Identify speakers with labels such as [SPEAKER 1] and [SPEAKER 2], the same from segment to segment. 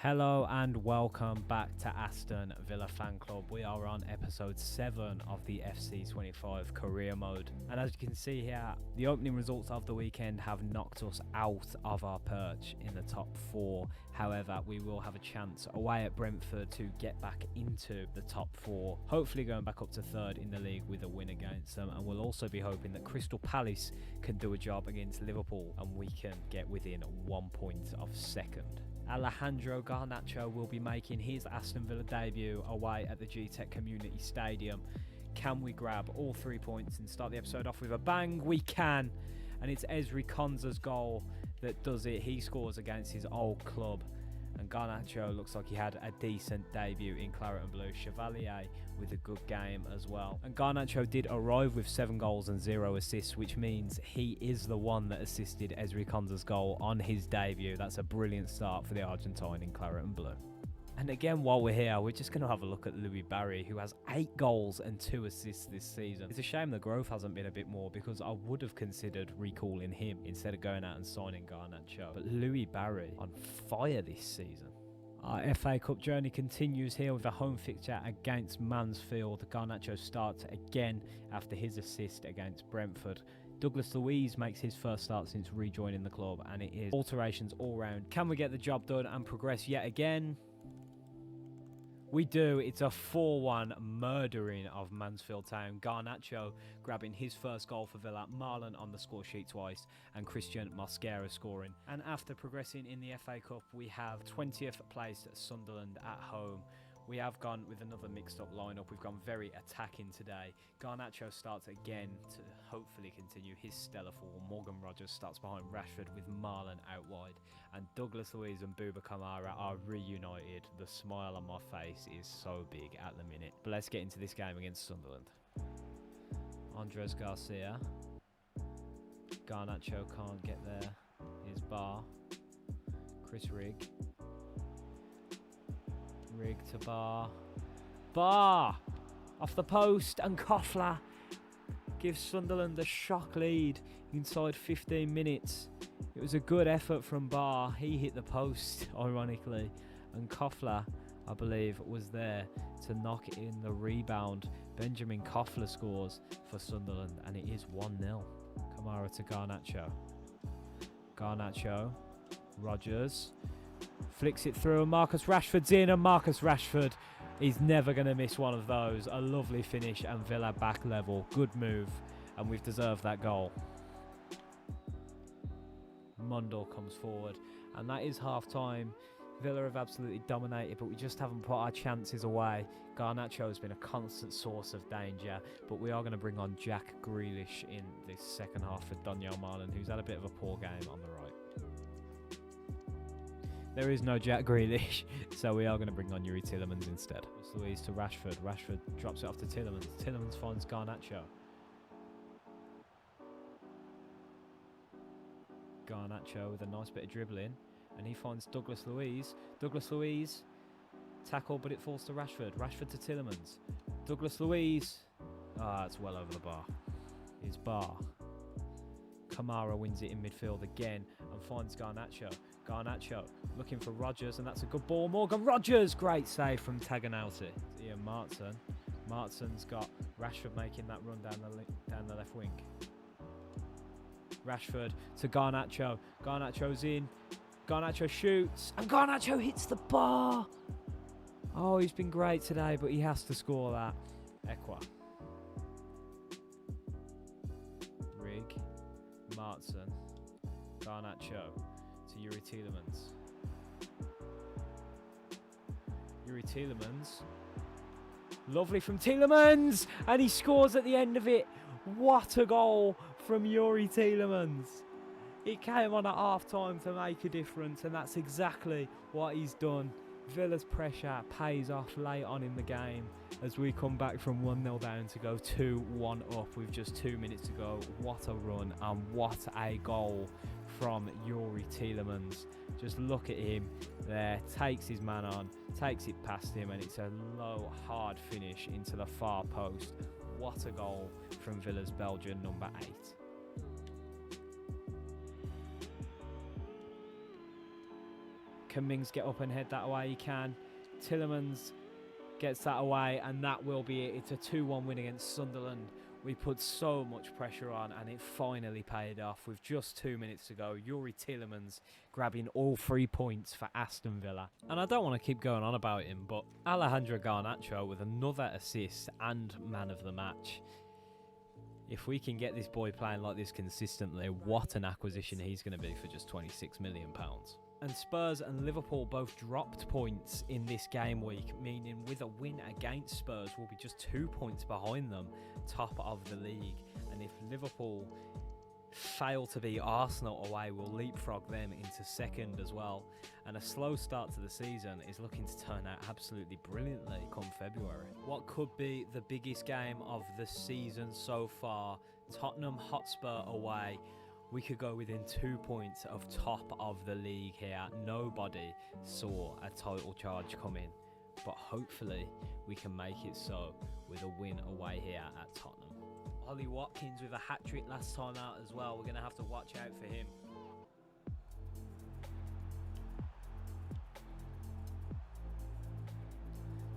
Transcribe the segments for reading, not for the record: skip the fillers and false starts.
[SPEAKER 1] Hello and welcome back to Aston Villa Fan Club. We are on episode 7 of the FC25 career mode. And as you can see here, the opening results of the weekend have knocked us out of our perch in the top 4. However, we will have a chance away at Brentford to get back into the top 4. Hopefully going back up to 3rd in the league with a win against them. And we'll also be hoping that Crystal Palace can do a job against Liverpool and we can get within 1 point of 2nd. Alejandro Garnacho will be making his Aston Villa debut away at the G-Tech Community Stadium. Can we grab all 3 points and start the episode off with a bang? We can. And it's Esoreni Konsa's goal that does it. He scores against his old club. And Garnacho looks like he had a decent debut in Claret and Blue. Chevalier with a good game as well. And Garnacho did arrive with 7 goals and 0 assists, which means he is the one that assisted Esoreni Konsa's goal on his debut. That's a brilliant start for the Argentine in Claret and Blue. And again, while we're here, we're just going to have a look at Louis Barry, who has 8 goals and 2 assists this season. It's a shame the growth hasn't been a bit more, because I would have considered recalling him instead of going out and signing Garnacho. But Louis Barry on fire this season. Our FA Cup journey continues here with a home fixture against Mansfield. Garnacho starts again after his assist against Brentford. Douglas Luiz makes his first start since rejoining the club, and it is alterations all round. Can we get the job done and progress yet again? We do. It's a 4-1 murdering of Mansfield Town. Garnacho grabbing his first goal for Villa, Marlon on the score sheet twice, and Christian Mosquera scoring. And after progressing in the FA Cup, we have 20th placed Sunderland at home. We have gone with another mixed up lineup. We've gone very attacking today. Garnacho starts again to hopefully continue his stellar form. Morgan Rogers starts behind Rashford with Marlon out wide. And Douglas Luiz and Bouba Kamara are reunited. The smile on my face is so big at the minute. But let's get into this game against Sunderland. Andres Garcia. Garnacho can't get there. Here's Barr. Chris Rigg. Rigg to Barr. Barr! Off the post, and Koffler gives Sunderland a shock lead inside 15 minutes. It was a good effort from Barr. He hit the post, ironically, and Koffler, I believe, was there to knock in the rebound. Benjamin Koffler scores for Sunderland, and it is 1-0. Kamara to Garnacho. Garnacho. Rogers. Flicks it through and Marcus Rashford's in, and Marcus Rashford is never going to miss one of those. A lovely finish and Villa back level. Good move, and we've deserved that goal. Mundell comes forward, and that is half time. Villa have absolutely dominated, but we just haven't put our chances away. Garnacho has been a constant source of danger, but we are going to bring on Jack Grealish in this second half for Daniel Marlon, who's had a bit of a poor game on the right. There is no Jack Grealish, so we are going to bring on Youri Tielemans instead. It's Luiz to Rashford. Rashford drops it off to Tielemans. Tielemans finds Garnacho. Garnacho with a nice bit of dribbling, and he finds Douglas Luiz. Douglas Luiz, tackle, but it falls to Rashford. Rashford to Tielemans. Douglas Luiz. It's well over the bar. It's Barr. Kamara wins it in midfield again and finds Garnacho. Garnacho looking for Rogers, and that's a good ball. Morgan Rogers, great save from Taganauti. Ian Martson. Martson's got Rashford making that run down the left wing. Rashford to Garnacho. Garnacho's in. Garnacho shoots, and Garnacho hits the bar. Oh, he's been great today, but he has to score that. Ekwa. Rigg. Martson, Garnacho to Youri Tielemans. Youri Tielemans. Lovely from Tielemans! And he scores at the end of it. What a goal from Youri Tielemans. It came on at half-time to make a difference, and that's exactly what he's done. Villa's pressure pays off late on in the game as we come back from 1-0 down to go 2-1 up with just 2 minutes to go. What a run, and what a goal from Youri Tielemans. Just look at him there, takes his man on, takes it past him, and it's a low, hard finish into the far post. What a goal from Villa's Belgian number 8. Can Mings get up and head that away? He can. Tielemans gets that away, and that will be it. It's a 2-1 win against Sunderland. We put so much pressure on, and it finally paid off with just 2 minutes to go. Youri Tielemans grabbing all 3 points for Aston Villa. And I don't want to keep going on about him, but Alejandro Garnacho with another assist and man of the match. If we can get this boy playing like this consistently, what an acquisition he's going to be for just £26 million. And Spurs and Liverpool both dropped points in this game week, meaning with a win against Spurs, we'll be just 2 points behind them, top of the league. And if Liverpool fail to beat Arsenal away, we'll leapfrog them into second as well. And a slow start to the season is looking to turn out absolutely brilliantly come February. What could be the biggest game of the season so far, Tottenham Hotspur away. We could go within 2 points of top of the league here. Nobody saw a title charge coming, but hopefully we can make it so with a win away here at Tottenham. Ollie Watkins with a hat-trick last time out as well. We're going to have to watch out for him.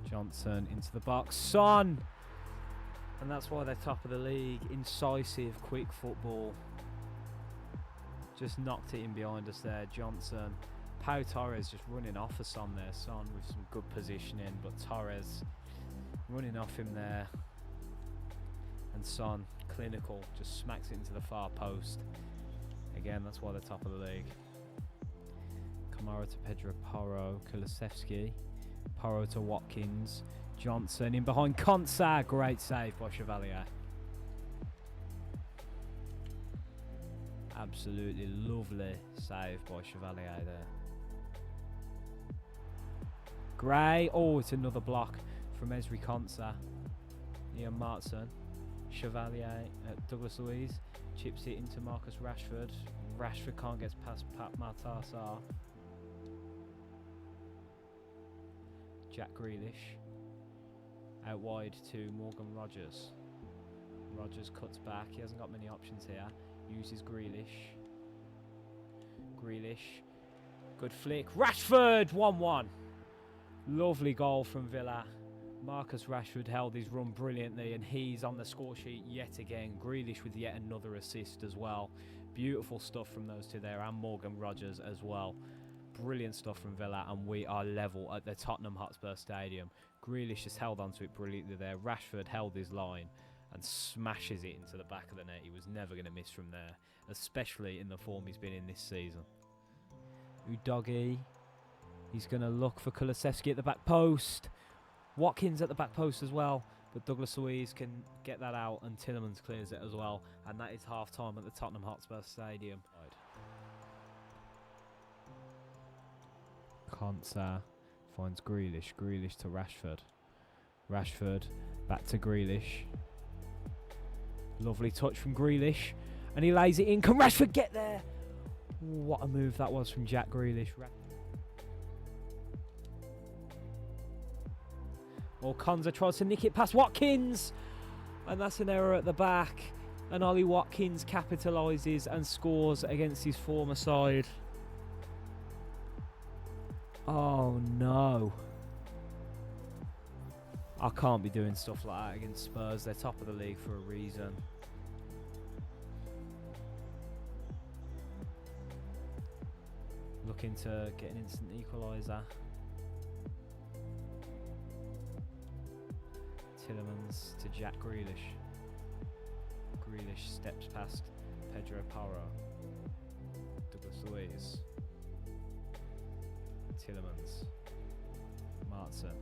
[SPEAKER 1] Johnson into the box. Son! And that's why they're top of the league. Incisive, quick football. Just knocked it in behind us there. Johnson. Pau Torres just running off of Son there. Son with some good positioning, but Torres running off him there. And Son, clinical, just smacks it into the far post. Again, that's why they're top of the league. Kamara to Pedro Porro. Kulusevski. Porro to Watkins. Johnson in behind Konsa. Great save by Chevalier. Absolutely lovely save by Chevalier there. Gray. Oh, it's another block from Ezri Konsa. Ian Martson. Chevalier, Douglas Luiz. Chips it into Marcus Rashford. Rashford can't get past Pat Martarsar. Jack Grealish. Out wide to Morgan Rogers. Rogers cuts back. He hasn't got many options here. Uses Grealish. Grealish. Good flick. Rashford! 1-1. Lovely goal from Villa. Marcus Rashford held his run brilliantly, and he's on the score sheet yet again. Grealish with yet another assist as well. Beautiful stuff from those two there, and Morgan Rogers as well. Brilliant stuff from Villa, and we are level at the Tottenham Hotspur Stadium. Grealish just held onto it brilliantly there. Rashford held his line and smashes it into the back of the net. He was never going to miss from there, especially in the form he's been in this season. Udogie. He's going to look for Kulusevski at the back post. Watkins at the back post as well, but Douglas Luiz can get that out, and Tielemans clears it as well. And that is half-time at the Tottenham Hotspur Stadium. Konsa finds Grealish. Grealish to Rashford. Rashford back to Grealish. Lovely touch from Grealish, and he lays it in. Can Rashford get there? What a move that was from Jack Grealish. Or Konsa tries to nick it past Watkins, and that's an error at the back. And Ollie Watkins capitalises and scores against his former side. Oh no. I can't be doing stuff like that against Spurs. They're top of the league for a reason. Looking to get an instant equaliser. Tielemans to Jack Grealish. Grealish steps past Pedro Porro. Douglas Luiz. Tielemans. Martson.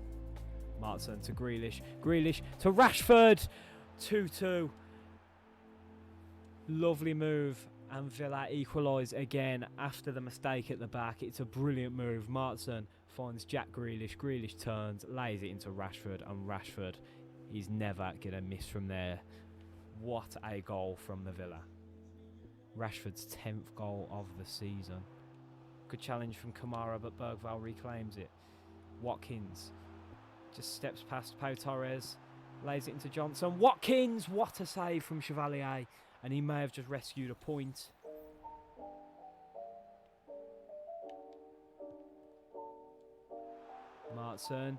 [SPEAKER 1] Martson to Grealish. Grealish to Rashford. 2-2. Lovely move. And Villa equalise again after the mistake at the back. It's a brilliant move. Martson finds Jack Grealish. Grealish turns, lays it into Rashford. And Rashford, he's never going to miss from there. What a goal from the Villa. Rashford's 10th goal of the season. Good challenge from Kamara, but Bergvall reclaims it. Watkins just steps past Pau Torres, lays it into Johnson. Watkins, what a save from Chevalier, and he may have just rescued a point. Martson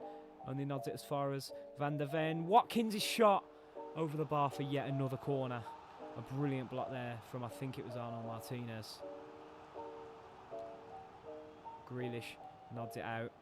[SPEAKER 1] only nods it as far as Van der Ven. Watkins' shot over the bar for yet another corner. A brilliant block there from, I think it was Arnold Martinez. Grealish nods it out.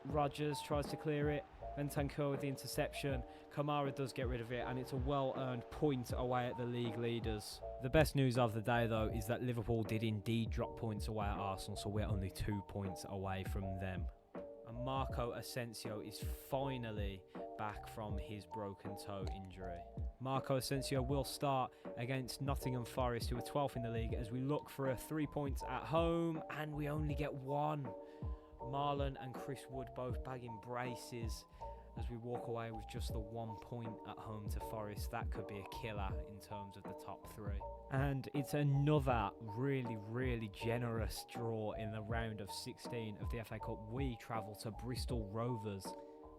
[SPEAKER 1] Rogers tries to clear it. Bentancur with the interception. Kamara does get rid of it, and it's a well-earned point away at the league leaders. The best news of the day, though, is that Liverpool did indeed drop points away at Arsenal, so we're only 2 points away from them. And Marco Asensio is finally back from his broken toe injury. Marco Asensio will start against Nottingham Forest, who are 12th in the league, as we look for 3 points at home, and we only get 1. Marlon and Chris Wood both bagging braces as we walk away with just the 1 point at home to Forest. That could be a killer in terms of the top 3. And it's another really generous draw in the round of 16 of the FA Cup. We travel to Bristol Rovers,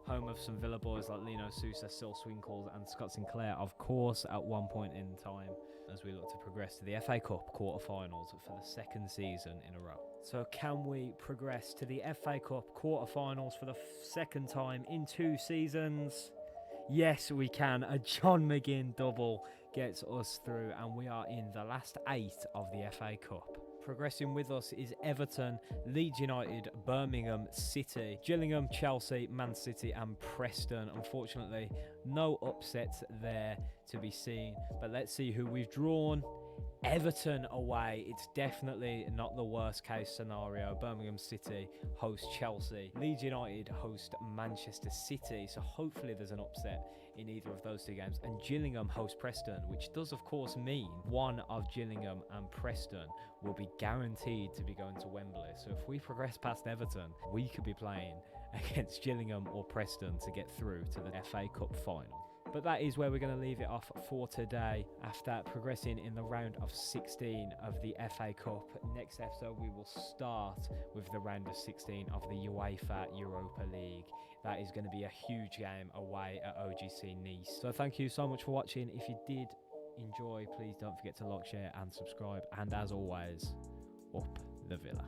[SPEAKER 1] home of some Villa boys like Lino Sousa, Sil Swinkles and Scott Sinclair, of course, at one point in time, as we look to progress to the FA Cup quarterfinals for the 2nd season in a row. So can we progress to the FA Cup quarterfinals for the 2nd time in 2 seasons? Yes, we can. A John McGinn double gets us through, and we are in the last 8 of the FA Cup. Progressing with us is Everton, Leeds United, Birmingham City, Gillingham, Chelsea, Man City and Preston. Unfortunately, no upsets there to be seen, but let's see who we've drawn. Everton away. It's definitely not the worst case scenario. Birmingham City host Chelsea. Leeds United host Manchester City. So hopefully there's an upset in either of those 2 games. And Gillingham host Preston, which does of course mean one of Gillingham and Preston will be guaranteed to be going to Wembley. So if we progress past Everton, we could be playing against Gillingham or Preston to get through to the FA Cup final. But that is where we're going to leave it off for today after progressing in the round of 16 of the FA Cup. Next episode, we will start with the round of 16 of the UEFA Europa League. That is going to be a huge game away at OGC Nice. So thank you so much for watching. If you did enjoy, please don't forget to like, share and subscribe. And as always, up the Villa.